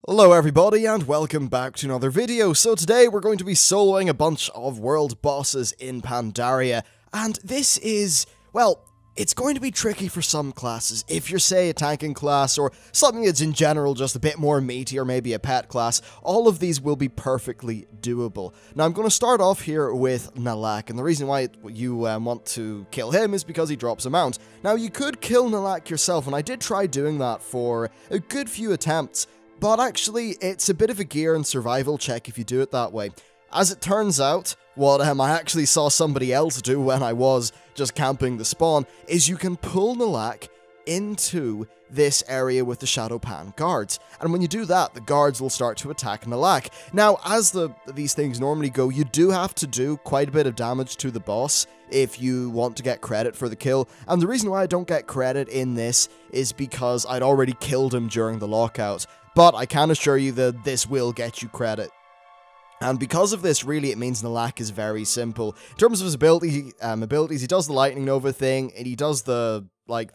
Hello everybody and welcome back to another video. So today we're going to be soloing a bunch of world bosses in Pandaria, and this is, well, it's going to be tricky for some classes. If you're, say, a tanking class or something that's in general just a bit more meaty, or maybe a pet class, all of these will be perfectly doable. Now I'm going to start off here with Nalak, and the reason why you want to kill him is because he drops a mount. Now you could kill Nalak yourself, and I did try doing that for a good few attempts, but actually, it's a bit of a gear and survival check if you do it that way. As it turns out, what I actually saw somebody else do when I was just camping the spawn, is you can pull Nalak into this area with the Shadow Pan guards. And when you do that, the guards will start to attack Nalak. Now, as these things normally go, you do have to do quite a bit of damage to the boss if you want to get credit for the kill. And the reason why I don't get credit in this is because I'd already killed him during the lockout. But I can assure you that this will get you credit. And because of this, really, it means Nalak is very simple. In terms of his abilities, he does the Lightning Nova thing, and he does the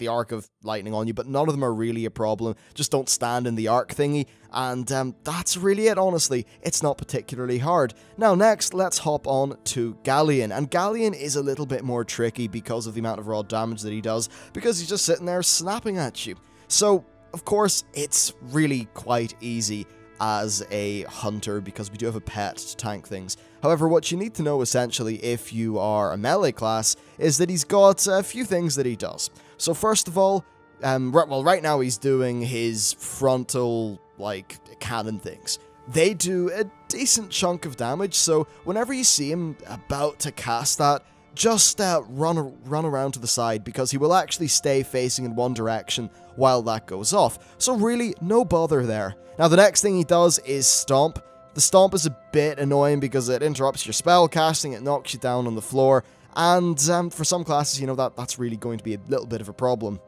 arc of lightning on you, but none of them are really a problem. Just don't stand in the arc thingy, and that's really it, honestly. It's not particularly hard. Now, next, let's hop on to Galleon, and Galleon is a little bit more tricky because of the amount of raw damage that he does, because he's just sitting there snapping at you. So, of course, it's really quite easy as a hunter because we do have a pet to tank things. However, what you need to know essentially if you are a melee class is that he's got a few things that he does. So first of all, right now he's doing his frontal, cannon things. They do a decent chunk of damage, so whenever you see him about to cast that, just run around to the side, because he will actually stay facing in one direction while that goes off. So really, no bother there. Now the next thing he does is Stomp. The Stomp is a bit annoying because it interrupts your spell casting, it knocks you down on the floor, and for some classes, you know, that's really going to be a little bit of a problem.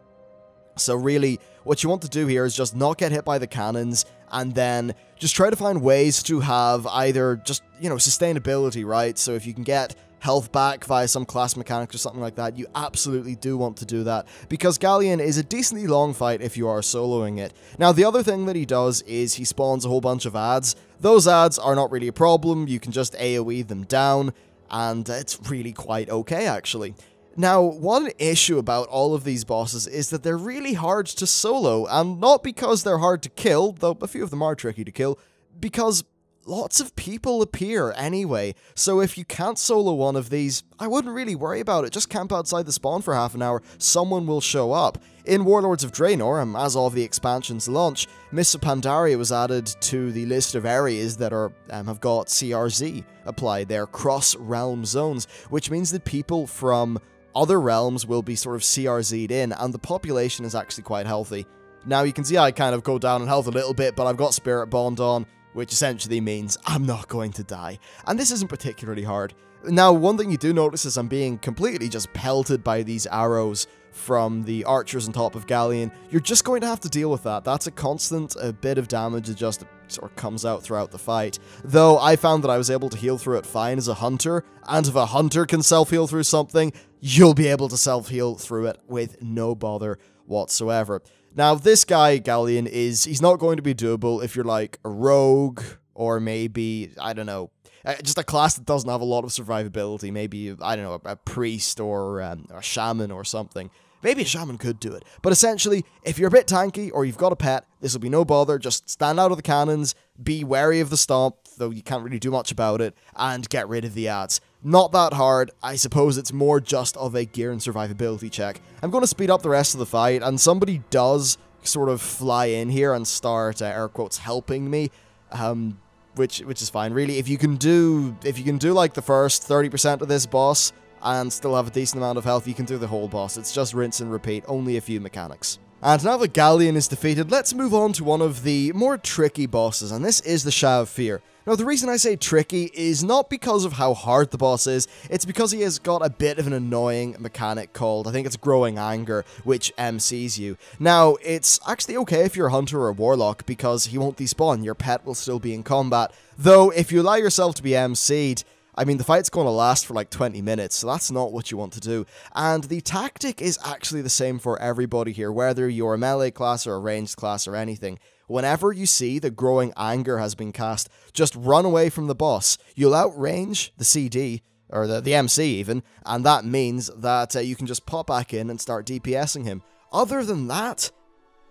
So really, what you want to do here is just not get hit by the cannons, and then just try to find ways to have either just, you know, sustainability, right? So if you can get health back via some class mechanics or something like that, you absolutely do want to do that, because Galleon is a decently long fight if you are soloing it. Now, the other thing that he does is he spawns a whole bunch of ads. Those ads are not really a problem, you can just AoE them down, and it's really quite okay, actually. Now, one issue about all of these bosses is that they're really hard to solo, and not because they're hard to kill, though a few of them are tricky to kill, because lots of people appear anyway. So if you can't solo one of these, I wouldn't really worry about it. Just camp outside the spawn for half an hour, someone will show up. In Warlords of Draenor, as of the expansion's launch, Mists of Pandaria was added to the list of areas that have got CRZ applied. They're cross-realm zones, which means that people from other realms will be sort of CRZ'd in, and the population is actually quite healthy. Now, you can see I kind of go down in health a little bit, but I've got Spirit Bond on, which essentially means I'm not going to die. And this isn't particularly hard. Now, one thing you do notice is I'm being completely just pelted by these arrows from the archers on top of Galleon. You're just going to have to deal with that. That's a constant bit of damage that just sort of comes out throughout the fight. Though I found that I was able to heal through it fine as a hunter, and if a hunter can self-heal through something, you'll be able to self-heal through it with no bother whatsoever. Now, this guy, Galleon, he's not going to be doable if you're like a rogue, or maybe, I don't know, just a class that doesn't have a lot of survivability. Maybe, I don't know, a priest or a shaman or something. Maybe a shaman could do it. But essentially, if you're a bit tanky or you've got a pet, this will be no bother. Just stand out of the cannons, be wary of the Stomp, though you can't really do much about it, and get rid of the ads. Not that hard. I suppose it's more just of a gear and survivability check. I'm going to speed up the rest of the fight, and somebody does sort of fly in here and start, air quotes, helping me, which is fine, really. If you can do like the first 30% of this boss and still have a decent amount of health, you can do the whole boss. It's just rinse and repeat, only a few mechanics. And now that Galleon is defeated, let's move on to one of the more tricky bosses, and this is the Shah of Fear. Now, the reason I say tricky is not because of how hard the boss is, it's because he has got a bit of an annoying mechanic called, I think it's Growing Anger, which MCs you. Now, it's actually okay if you're a hunter or a warlock, because he won't despawn, your pet will still be in combat. Though, if you allow yourself to be MC'd, I mean, the fight's going to last for like 20 minutes, so that's not what you want to do. And the tactic is actually the same for everybody here, whether you're a melee class or a ranged class or anything. whenever you see the Growing Anger has been cast, just run away from the boss. You'll outrange the CD, or the MC even, and that means that you can just pop back in and start DPSing him. Other than that,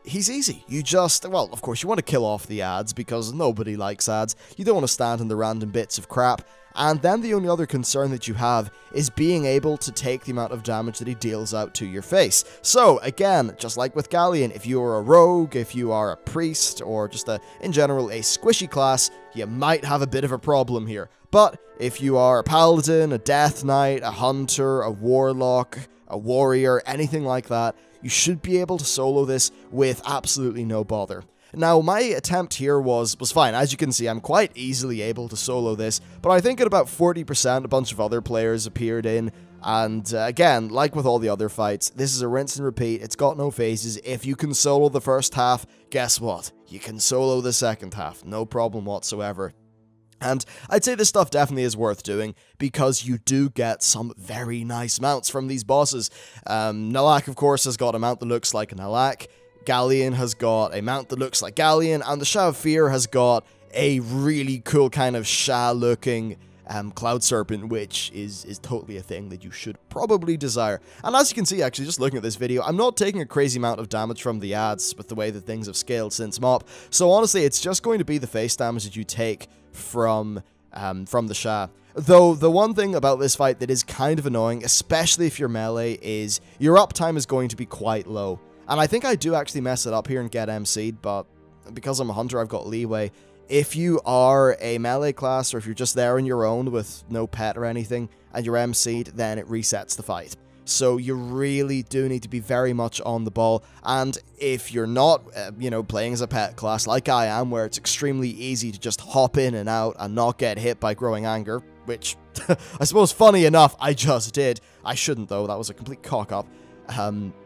he's easy. You just, well, of course, you want to kill off the ads, because nobody likes ads. You don't want to stand in the random bits of crap. And then the only other concern that you have is being able to take the amount of damage that he deals out to your face. So, again, just like with Galleon, if you are a rogue, if you are a priest, or just in general, a squishy class, you might have a bit of a problem here. But if you are a paladin, a death knight, a hunter, a warlock, a warrior, anything like that, you should be able to solo this with absolutely no bother. Now, my attempt here was fine. As you can see, I'm quite easily able to solo this, but I think at about 40%, a bunch of other players appeared in, and again, like with all the other fights, this is a rinse and repeat. It's got no phases. If you can solo the first half, guess what? You can solo the second half. No problem whatsoever. And I'd say this stuff definitely is worth doing, because you do get some very nice mounts from these bosses. Nalak, of course, has got a mount that looks like a Nalak. Galleon has got a mount that looks like Galleon, and the Shah of Fear has got a really cool kind of Shah-looking Cloud Serpent, which is totally a thing that you should probably desire. And as you can see, actually, just looking at this video, I'm not taking a crazy amount of damage from the ads with the way that things have scaled since MOP. So honestly, it's just going to be the face damage that you take from the Shah. Though, the one thing about this fight that is kind of annoying, especially if you're melee, is your uptime is going to be quite low. And I think I do actually mess it up here and get MC'd, but because I'm a hunter, I've got leeway. If you are a melee class, or if you're just there on your own with no pet or anything, and you're MC'd, then it resets the fight. So you really do need to be very much on the ball, and if you're not, playing as a pet class like I am, where it's extremely easy to just hop in and out and not get hit by Growing Anger, which, I suppose funny enough, I just did. I shouldn't though, that was a complete cock-up.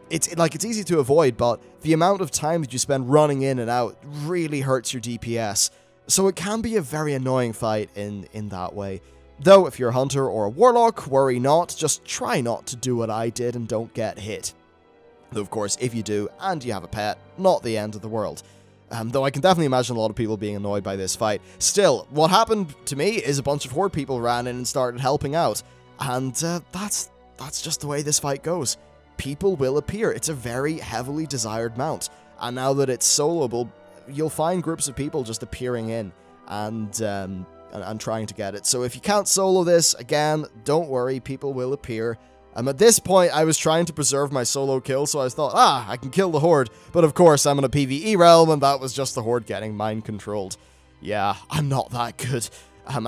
It's easy to avoid, but the amount of time that you spend running in and out really hurts your DPS. So it can be a very annoying fight in that way. Though, if you're a hunter or a warlock, worry not, just try not to do what I did and don't get hit. Though, of course, if you do, and you have a pet, not the end of the world. Though I can definitely imagine a lot of people being annoyed by this fight. Still, what happened to me is a bunch of horde people ran in and started helping out. And that's just the way this fight goes. People will appear. It's a very heavily desired mount. And now that it's soloable, you'll find groups of people just appearing in and trying to get it. So if you can't solo this, again, don't worry, people will appear. At this point, I was trying to preserve my solo kill, so I thought, I can kill the horde. But of course, I'm in a PvE realm, and that was just the horde getting mind-controlled. Yeah, I'm not that good. And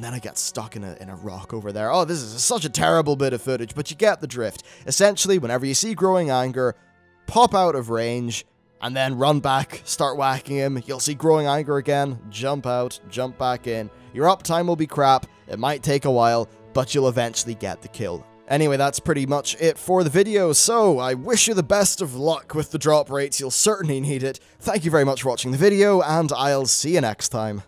then I get stuck in a rock over there. Oh, this is such a terrible bit of footage, but you get the drift. Essentially, whenever you see Growing Anger, pop out of range, and then run back, start whacking him. You'll see Growing Anger again, jump out, jump back in. Your uptime will be crap, it might take a while, but you'll eventually get the kill. Anyway, that's pretty much it for the video, so I wish you the best of luck with the drop rates, you'll certainly need it. Thank you very much for watching the video, and I'll see you next time.